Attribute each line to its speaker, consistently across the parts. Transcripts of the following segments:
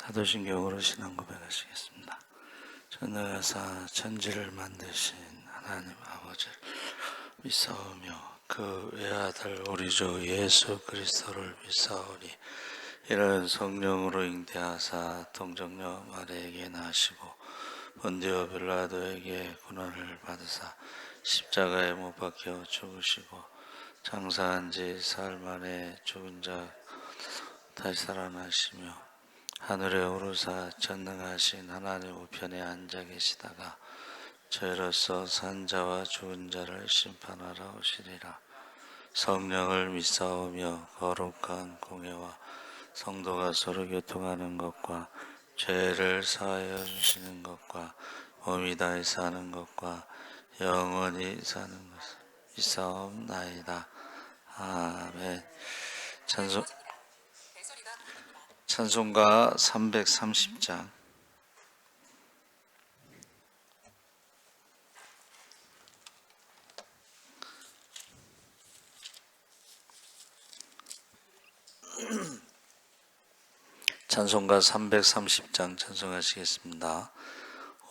Speaker 1: 사도신경으로 신앙 고백하시겠습니다. 전능하사 천지를 만드신 하나님 아버지를 믿사오며 그 외아들 우리 주 예수 그리스도를 믿사오니 이는 성령으로 잉태하사 동정녀 마리아에게 나시고 본디오 빌라도에게 고난을 받으사 십자가에 못 박혀 죽으시고 장사한 지 사흘 만에 죽은 자 다시 살아나시며 하늘에 오르사 전능하신 하나님 우편에 앉아 계시다가 저희로서 산 자와 죽은 자를 심판하러 오시리라. 성령을 믿사오며 거룩한 공회와 성도가 서로 교통하는 것과 죄를 사하여 주시는 것과 몸이 다해 사는 것과 영원히 사는 것을 믿사옵나이다. 아멘. 찬송가 330장. 찬송가 330장 찬송하시겠습니다.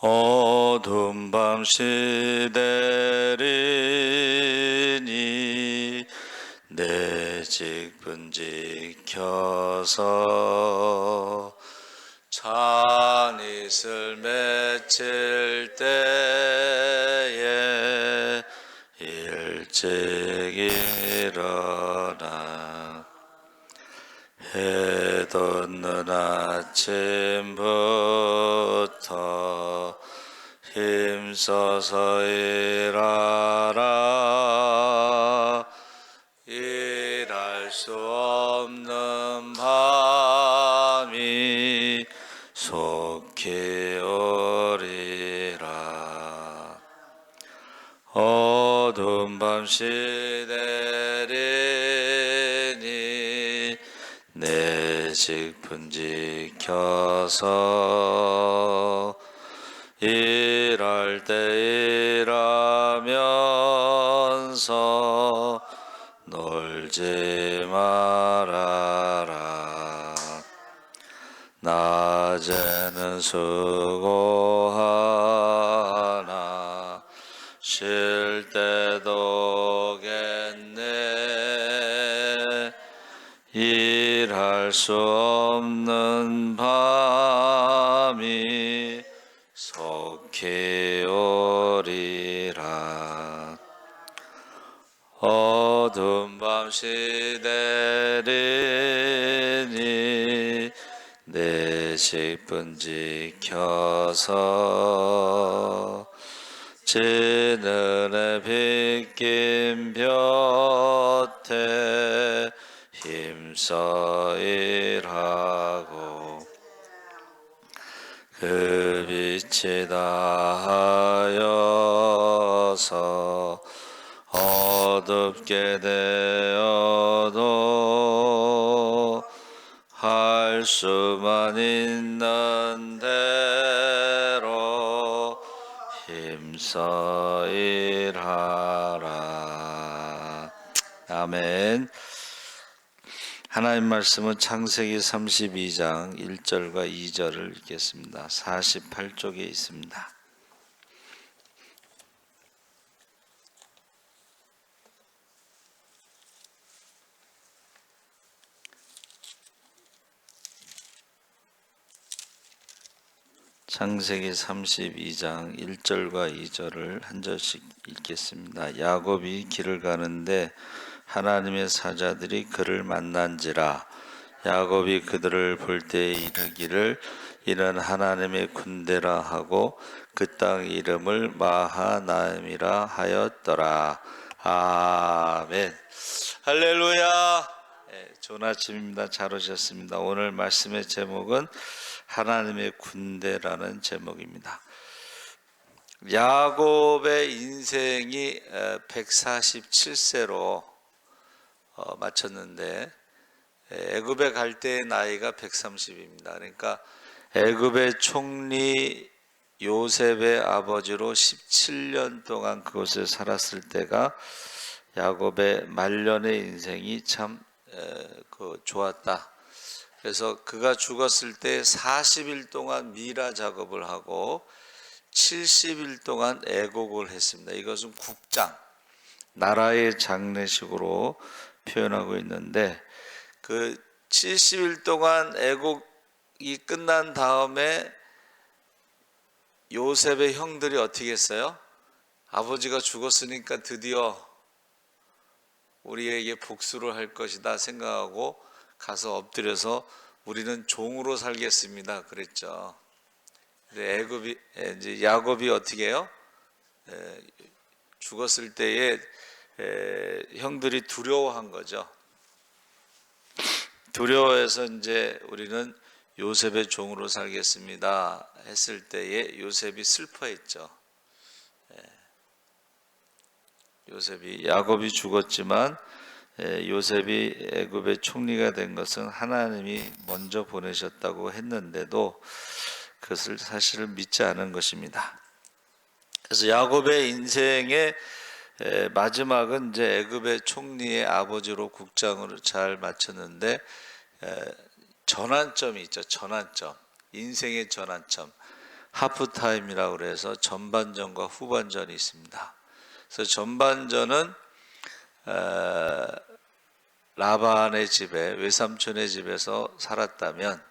Speaker 1: 어두운 밤 시대리니 내 직분 지켜서 찬이슬 맺힐 때에 일찍 일어나 해 돋는 아침부터 힘써서 일하라. 일할 수 없는 밤이 속히 오리라. 어두운 밤 시대리니 내 직분 지켜서 일할 때 일하면서 놀지 말아라. 낮에는 수고하나 쉴 때도 겠네. 일할 수 없는 밤이 속히 오리라. 어두운 밤 시대리니 내 직분 지켜서 지늘에 빗긴 볕에 힘써 일하고 그 빛이 다하여서 어둡게 되어도 할 수만 있는 대로 힘써 일하라. 아멘. 하나님 말씀은 창세기 32장 1절과 2절을 읽겠습니다. 48쪽에 있습니다. 창세기 32장 1절과 2절을 한 절씩 읽겠습니다. 야곱이 길을 가는데 하나님의 사자들이 그를 만난지라. 야곱이 그들을 볼 때에 이르기를 이는 하나님의 군대라 하고 그 땅 이름을 마하나임이라 하였더라. 아멘. 할렐루야. 좋은 아침입니다. 잘 오셨습니다. 오늘 말씀의 제목은 하나님의 군대라는 제목입니다. 야곱의 인생이 147세로 마쳤는데 애굽에 갈 때의 나이가 130입니다. 그러니까 애굽의 총리 요셉의 아버지로 17년 동안 그곳에 살았을 때가 야곱의 말년의 인생이 참 좋았다. 그래서 그가 죽었을 때 40일 동안 미라 작업을 하고 70일 동안 애곡을 했습니다. 이것은 국장, 나라의 장례식으로 표현하고 있는데, 그 70일 동안 애곡이 끝난 다음에 요셉의 형들이 어떻게 했어요? 아버지가 죽었으니까 드디어 우리에게 복수를 할 것이다 생각하고 가서 엎드려서 우리는 종으로 살겠습니다 그랬죠. 이제 야곱이 어떻게 해요? 죽었을 때에 형들이 두려워한 거죠. 두려워해서 이제 우리는 요셉의 종으로 살겠습니다 했을 때에 요셉이 슬퍼했죠. 요셉이, 야곱이 죽었지만 요셉이 애굽의 총리가 된 것은 하나님이 먼저 보내셨다고 했는데도 그것을 사실은 믿지 않은 것입니다. 그래서 야곱의 인생의 마지막은 이제 애굽의 총리의 아버지로 국장으로 잘 마쳤는데, 전환점이 있죠. 전환점, 인생의 전환점, 하프타임이라고 그래서 전반전과 후반전이 있습니다. 그래서 전반전은 라반의 집에, 외삼촌의 집에서 살았다면,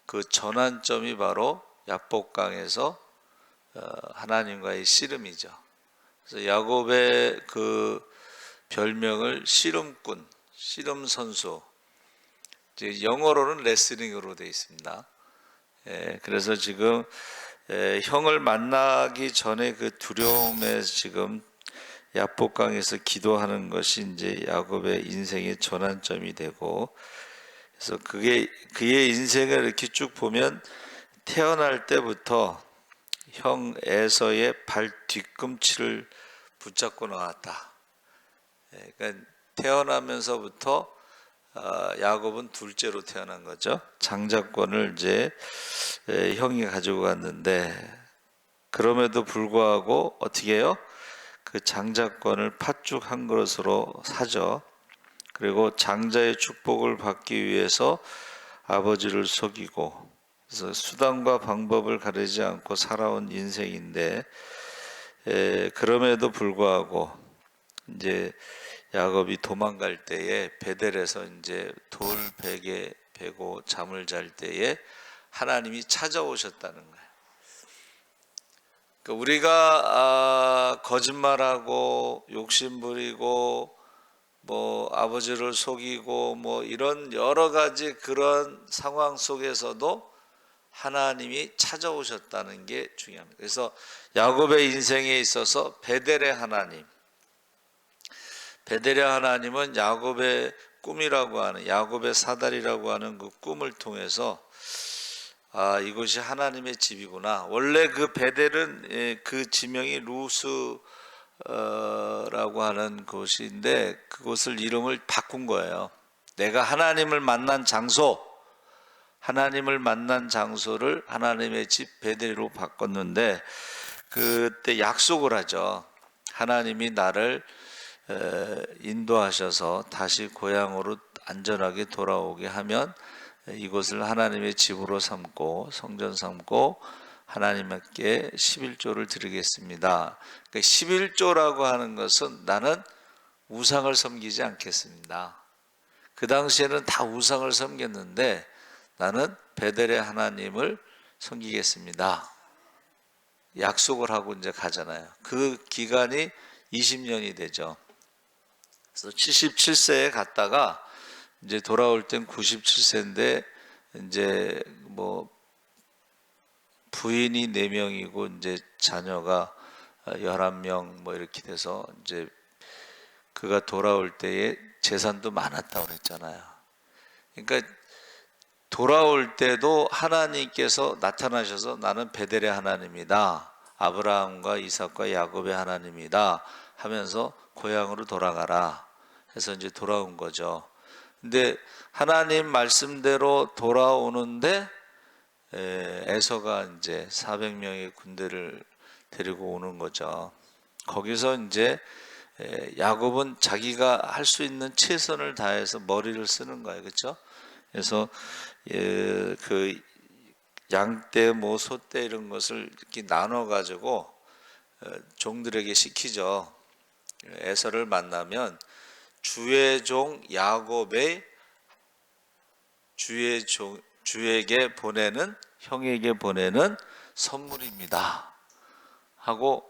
Speaker 1: 그 전환점이 바로 야복강에서 하나님과의 씨름이죠. 그래서 야곱의 그 별명을 씨름꾼, 씨름 선수, 영어로는 레슬링으로 되어 있습니다. 그래서 지금 형을 만나기 전에 그 두려움에 지금 야복강에서 기도하는 것이 이제 야곱의 인생의 전환점이 되고, 그래서 그게 그의 인생을 이렇게 쭉 보면 태어날 때부터 형 에서의 발 뒤꿈치를 붙잡고 나왔다. 그러니까 태어나면서부터 야곱은 둘째로 태어난 거죠. 장자권을 이제 형이 가지고 갔는데, 그럼에도 불구하고 어떻게 해요? 그 장자권을 팥죽 한 그릇으로 사죠. 그리고 장자의 축복을 받기 위해서 아버지를 속이고, 그래서 수단과 방법을 가리지 않고 살아온 인생인데, 그럼에도 불구하고 이제 야곱이 도망갈 때에 베델에서 이제 돌 베개 베고 잠을 잘 때에 하나님이 찾아오셨다는 거예요. 그러니까 우리가 거짓말하고 욕심부리고 뭐 아버지를 속이고 뭐 이런 여러 가지 그런 상황 속에서도 하나님이 찾아오셨다는 게 중요합니다. 그래서 야곱의 인생에 있어서 베델의 하나님, 베델의 하나님은 야곱의 꿈이라고 하는, 야곱의 사다리라고 하는 그 꿈을 통해서 이곳이 하나님의 집이구나. 원래 그 베델은 그 지명이 루스라고 하는 곳인데 그곳을 이름을 바꾼 거예요. 내가 하나님을 만난 장소, 하나님을 만난 장소를 하나님의 집 베델로 바꿨는데, 그때 약속을 하죠. 하나님이 나를 인도하셔서 다시 고향으로 안전하게 돌아오게 하면 이곳을 하나님의 집으로 삼고 성전 삼고 하나님께 11조를 드리겠습니다. 그러니까 11조라고 하는 것은 나는 우상을 섬기지 않겠습니다. 그 당시에는 다 우상을 섬겼는데 나는 베델의 하나님을 섬기겠습니다. 약속을 하고 이제 가잖아요. 그 기간이 20년이 되죠. 그래서 77세에 갔다가 이제 돌아올 땐 97세인데 이제 뭐 부인이 4명이고 이제 자녀가 11명 뭐 이렇게 돼서 이제 그가 돌아올 때에 재산도 많았다고 그랬잖아요. 그러니까 돌아올 때도 하나님께서 나타나셔서 나는 베델의 하나님이다, 아브라함과 이삭과 야곱의 하나님이다 하면서 고향으로 돌아가라 해서 이제 돌아온 거죠. 근데 하나님 말씀대로 돌아오는데 에서가 이제 400명의 군대를 데리고 오는 거죠. 거기서 이제 야곱은 자기가 할 수 있는 최선을 다해서 머리를 쓰는 거예요. 그렇죠? 그래서 그 양떼, 뭐 소떼 이런 것을 이렇게 나눠 가지고 종들에게 시키죠. 에서를 만나면 주의 종 야곱의 주에게 보내는, 형에게 보내는 선물입니다 하고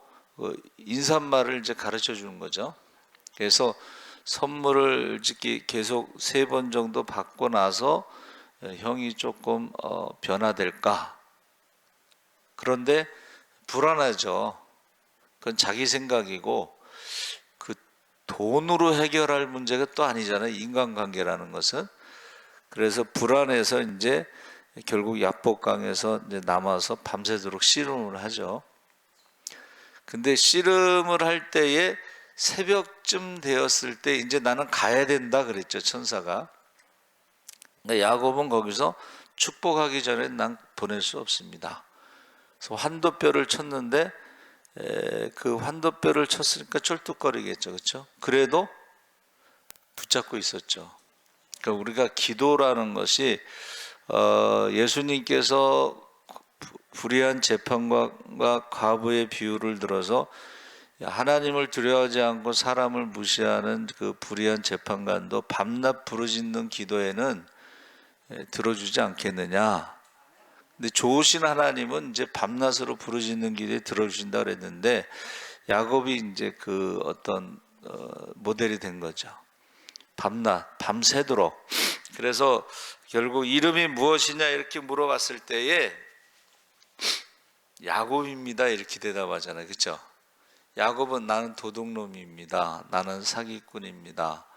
Speaker 1: 인사말을 이제 가르쳐 주는 거죠. 그래서 선물을 계속 3번 정도 받고 나서 형이 조금 변화될까? 그런데 불안하죠. 그건 자기 생각이고, 그 돈으로 해결할 문제가 또 아니잖아요. 인간관계라는 것은. 그래서 불안해서 이제 결국 야복강에서 이제 남아서 밤새도록 씨름을 하죠. 근데 씨름을 할 때에 새벽쯤 되었을 때 이제 나는 가야 된다 그랬죠, 천사가. 그러니까 야곱은 거기서 축복하기 전에 난 보낼 수 없습니다. 그래서 환도뼈를 쳤는데 그 환도뼈를 쳤으니까 쩔뚝거리겠죠, 그렇죠? 그래도 붙잡고 있었죠. 그러니까 우리가 기도라는 것이 예수님께서 불의한 재판과 과부의 비유를 들어서 하나님을 두려워하지 않고 사람을 무시하는 그 불의한 재판관도 밤낮 부르짖는 기도에는 들어주지 않겠느냐. 근데 좋으신 하나님은 이제 밤낮으로 부르짖는 기도에 들어주신다 그랬는데, 야곱이 이제 그 어떤 모델이 된 거죠. 밤낮, 밤새도록. 그래서 결국 이름이 무엇이냐 이렇게 물어봤을 때에 야곱입니다 이렇게 대답하잖아요, 그렇죠? 야곱은 나는 도둑놈입니다, 나는 사기꾼입니다,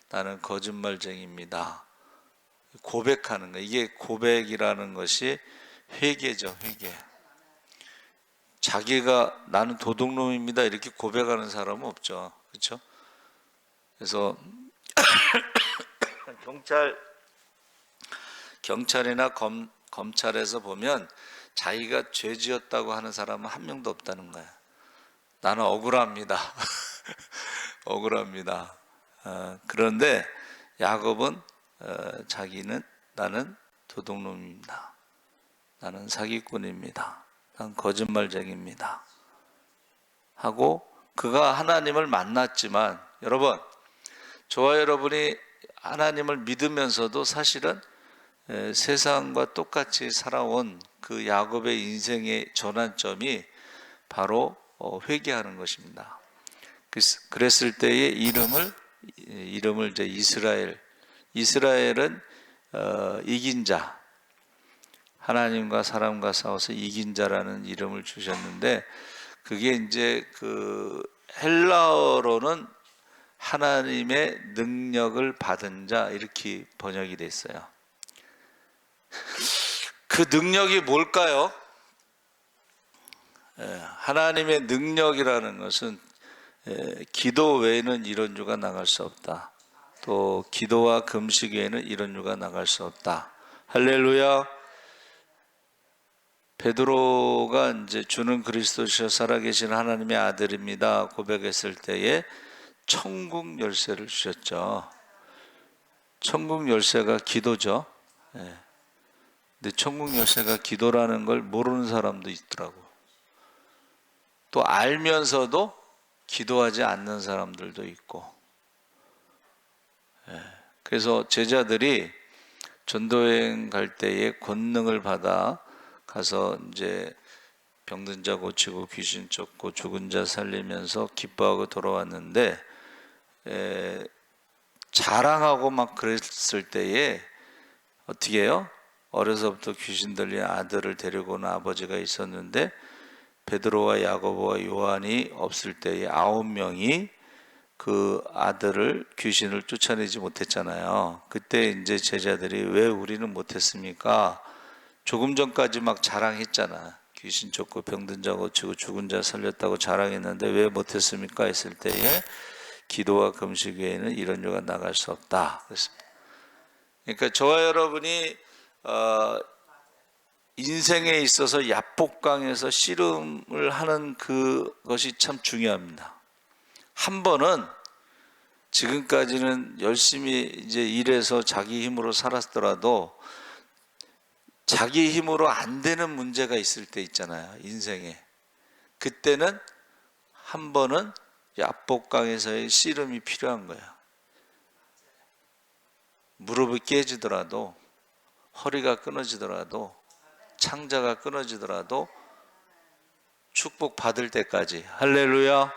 Speaker 1: 나는 거짓말쟁이입니다. 고백하는 거. 이게 고백이라는 것이 회개죠, 회개. 자기가 나는 도둑놈입니다 이렇게 고백하는 사람은 없죠, 그렇죠? 그래서 경찰이나 검찰에서 보면 자기가 죄 지었다고 하는 사람은 한 명도 없다는 거예요. 나는 억울합니다. 억울합니다. 그런데 야곱은 자기는 나는 도둑놈입니다, 나는 사기꾼입니다, 나는 거짓말쟁이입니다 하고, 그가 하나님을 만났지만, 여러분, 저와 여러분이 하나님을 믿으면서도 사실은 세상과 똑같이 살아온 그 야곱의 인생의 전환점이 바로 회개하는 것입니다. 그랬을 때의 이름을 이제 이스라엘은 이긴 자, 하나님과 사람과 싸워서 이긴 자라는 이름을 주셨는데, 그게 이제 그 헬라어로는 하나님의 능력을 받은 자 이렇게 번역이 됐어요. 그 능력이 뭘까요? 하나님의 능력이라는 것은 기도 외에는 이론주가 나갈 수 없다. 또 기도와 금식 외에는 이론주가 나갈 수 없다. 할렐루야. 베드로가 이제 주는 그리스도시여 살아계신 하나님의 아들입니다 고백했을 때에 천국 열쇠를 주셨죠. 천국 열쇠가 기도죠. 근데 천국 열쇠가 기도라는 걸 모르는 사람도 있더라고. 또 알면서도 기도하지 않는 사람들도 있고. 그래서 제자들이 전도여행 갈 때에 권능을 받아 가서 이제 병든 자 고치고 귀신 쫓고 죽은 자 살리면서 기뻐하고 돌아왔는데, 자랑하고 막 그랬을 때에 어떻게 해요? 어려서부터 귀신 들린 아들을 데리고 온 아버지가 있었는데, 베드로와 야고보와 요한이 없을 때에 9명이 그 아들을, 귀신을 쫓아내지 못했잖아요. 그때 이제 제자들이 왜 우리는 못했습니까? 조금 전까지 막 자랑했잖아. 귀신 쫓고 병든 자 고치고 죽은 자 살렸다고 자랑했는데 왜 못했습니까? 했을 때에 기도와 금식 외에는 이런 유가 나갈 수 없다 그랬습니다. 그러니까 저와 여러분이 인생에 있어서 야복강에서 씨름을 하는 그것이 참 중요합니다. 한 번은 지금까지는 열심히 이제 일해서 자기 힘으로 살았더라도 자기 힘으로 안 되는 문제가 있을 때 있잖아요, 인생에. 그때는 한 번은 압복강에서의 씨름이 필요한 거야. 무릎이 깨지더라도, 허리가 끊어지더라도, 창자가 끊어지더라도 축복 받을 때까지. 할렐루야.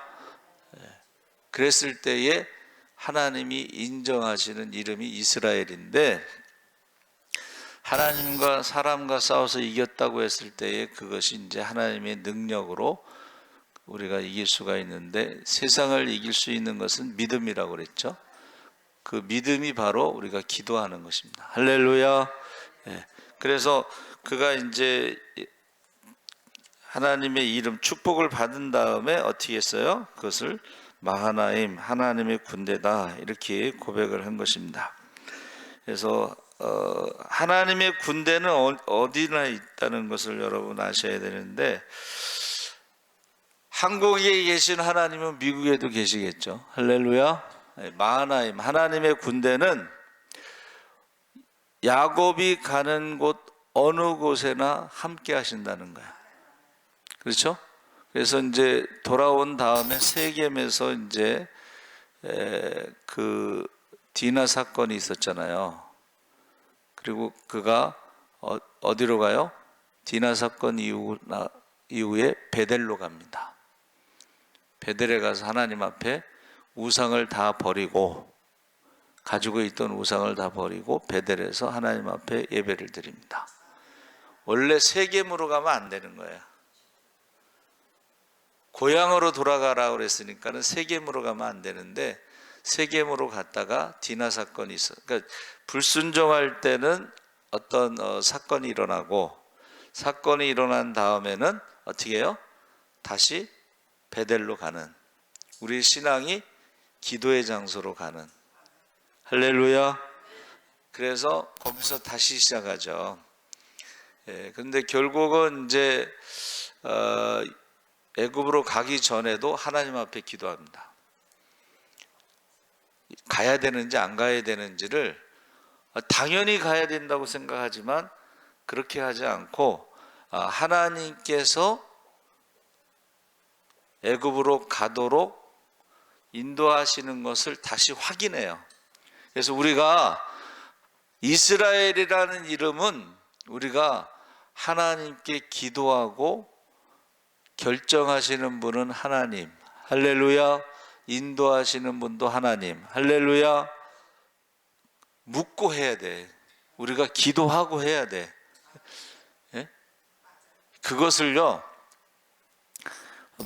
Speaker 1: 그랬을 때에 하나님이 인정하시는 이름이 이스라엘인데, 하나님과 사람과 싸워서 이겼다고 했을 때에 그것이 이제 하나님의 능력으로 우리가 이길 수가 있는데, 세상을 이길 수 있는 것은 믿음이라고 그랬죠. 그 믿음이 바로 우리가 기도하는 것입니다. 할렐루야. 그래서 그가 이제 하나님의 이름 축복을 받은 다음에 어떻게 했어요? 그것을 마하나임, 하나님의 군대다, 이렇게 고백을 한 것입니다. 그래서 하나님의 군대는 어디나 있다는 것을 여러분 아셔야 되는데, 한국에 계신 하나님은 미국에도 계시겠죠. 할렐루야. 마하나임, 하나님의 군대는 야곱이 가는 곳 어느 곳에나 함께 하신다는 거야. 그렇죠? 그래서 이제 돌아온 다음에 세겜에서 이제 그 디나 사건이 있었잖아요. 그리고 그가 어디로 가요? 디나 사건 이후에 베델로 갑니다. 베델에 가서 하나님 앞에 우상을 다 버리고, 가지고 있던 우상을 다 버리고 베델에서 하나님 앞에 예배를 드립니다. 원래 세겜으로 가면 안 되는 거예요. 고향으로 돌아가라고 그랬으니까는 세겜으로 가면 안 되는데, 세겜으로 갔다가 디나 사건이 있어. 그러니까 불순종할 때는 어떤 사건이 일어나고, 사건이 일어난 다음에는 어떻게 해요? 다시 베델로 가는, 우리 신앙이 기도의 장소로 가는. 할렐루야. 그래서 거기서 다시 시작하죠. 그런데 결국은 이제 애굽으로 가기 전에도 하나님 앞에 기도합니다. 가야 되는지 안 가야 되는지를 당연히 가야 된다고 생각하지만 그렇게 하지 않고, 하나님께서 애굽으로 가도록 인도하시는 것을 다시 확인해요. 그래서 우리가 이스라엘이라는 이름은 우리가 하나님께 기도하고 결정하시는 분은 하나님. 할렐루야. 인도하시는 분도 하나님. 할렐루야. 묻고 해야 돼. 우리가 기도하고 해야 돼. 그것을요,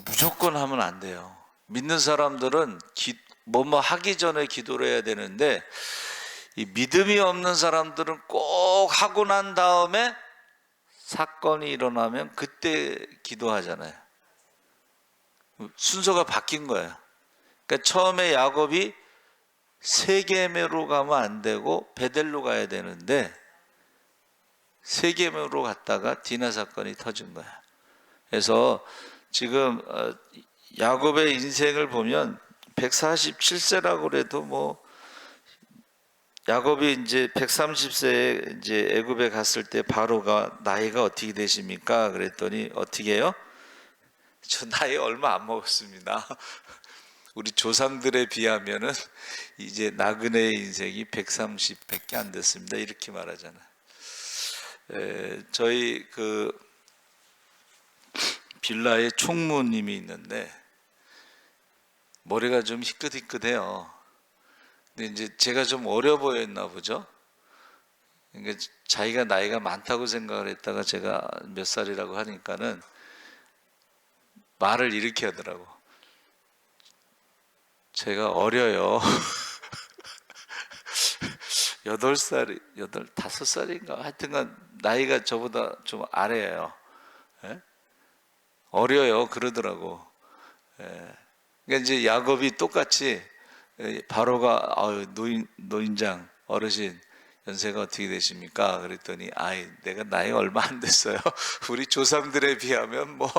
Speaker 1: 무조건 하면 안 돼요. 믿는 사람들은 뭐뭐 하기 전에 기도를 해야 되는데, 이 믿음이 없는 사람들은 꼭 하고 난 다음에 사건이 일어나면 그때 기도하잖아요. 순서가 바뀐 거예요. 그러니까 처음에 야곱이 세겜으로 가면 안 되고 베델로 가야 되는데, 세겜으로 갔다가 디나 사건이 터진 거야. 그래서 지금 야곱의 인생을 보면 147세라고 그래도 뭐, 야곱이 이제 130세에 이제 애굽에 갔을 때 바로가 나이가 어떻게 되십니까? 그랬더니 어떻게 해요? 저 나이 얼마 안 먹었습니다. 우리 조상들에 비하면은 이제 나그네의 인생이 130밖에 안 됐습니다. 이렇게 말하잖아요. 저희 그 빌라에 총무님이 있는데 머리가 좀 희끗희끗해요. 근데 이제 제가 좀 어려 보였나 보죠. 그러니까 자기가 나이가 많다고 생각을 했다가 제가 몇 살이라고 하니까는 말을 이렇게 하더라고. 제가 어려요. 8살, 5살인가? 하여튼간 나이가 저보다 좀 아래예요. 어려요. 그러더라고. 그러니까 이제 야곱이 똑같이 바로가 노인장, 어르신, 연세가 어떻게 되십니까? 그랬더니 내가 나이 얼마 안 됐어요. 우리 조상들에 비하면 뭐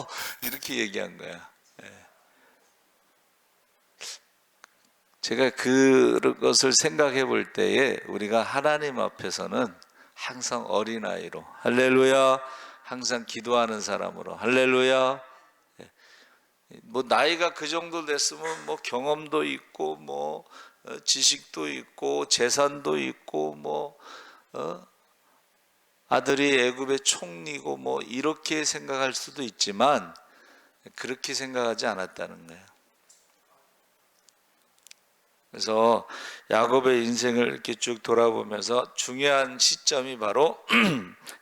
Speaker 1: 이렇게 얘기한 거야. 제가 그것을 생각해 볼 때에 우리가 하나님 앞에서는 항상 어린아이로, 할렐루야, 항상 기도하는 사람으로, 할렐루야. 뭐 나이가 그 정도 됐으면 뭐 경험도 있고 뭐 지식도 있고 재산도 있고 뭐 아들이 애굽의 총리고 뭐 이렇게 생각할 수도 있지만 그렇게 생각하지 않았다는 거예요. 그래서 야곱의 인생을 이렇게 쭉 돌아보면서 중요한 시점이 바로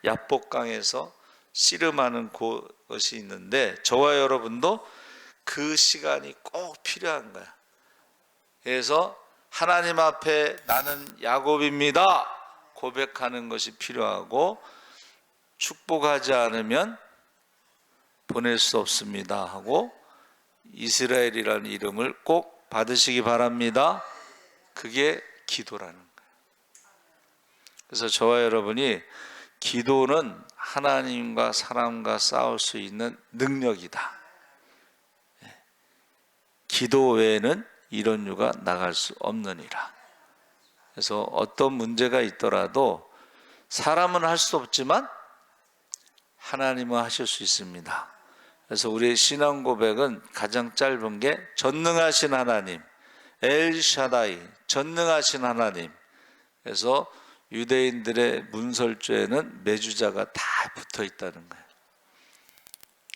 Speaker 1: 야복강에서 씨름하는 곳이 있는데 저와 여러분도 그 시간이 꼭 필요한 거야. 그래서 하나님 앞에 나는 야곱입니다 고백하는 것이 필요하고, 축복하지 않으면 보낼 수 없습니다 하고 이스라엘이라는 이름을 꼭 받으시기 바랍니다. 그게 기도라는 거예요. 그래서 저와 여러분이 기도는 하나님과 사람과 싸울 수 있는 능력이다. 기도 외에는 이런 유가 나갈 수 없느니라. 그래서 어떤 문제가 있더라도 사람은 할 수 없지만 하나님은 하실 수 있습니다. 그래서 우리의 신앙 고백은 가장 짧은 게 전능하신 하나님, 엘샤다이, 전능하신 하나님. 그래서 유대인들의 문설주에는 매주자가 다 붙어 있다는 거예요.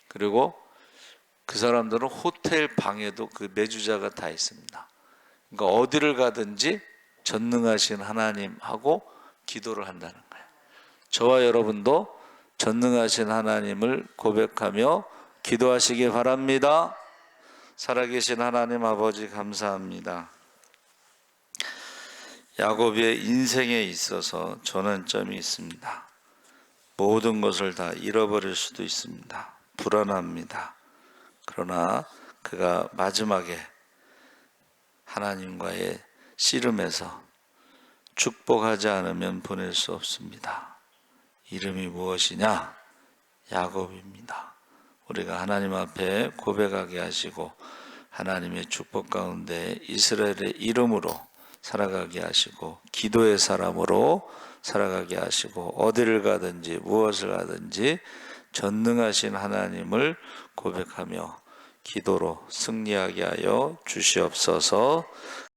Speaker 1: 그리고 그 사람들은 호텔 방에도 그 매주자가 다 있습니다. 그러니까 어디를 가든지 전능하신 하나님하고 기도를 한다는 거예요. 저와 여러분도 전능하신 하나님을 고백하며 기도하시기 바랍니다. 살아계신 하나님 아버지 감사합니다. 야곱의 인생에 있어서 전환점이 있습니다. 모든 것을 다 잃어버릴 수도 있습니다. 불안합니다. 그러나 그가 마지막에 하나님과의 씨름에서 축복하지 않으면 보낼 수 없습니다. 이름이 무엇이냐? 야곱입니다. 우리가 하나님 앞에 고백하게 하시고 하나님의 축복 가운데 이스라엘의 이름으로 살아가게 하시고 기도의 사람으로 살아가게 하시고 어디를 가든지 무엇을 하든지 전능하신 하나님을 고백하며 기도로 승리하게 하여 주시옵소서.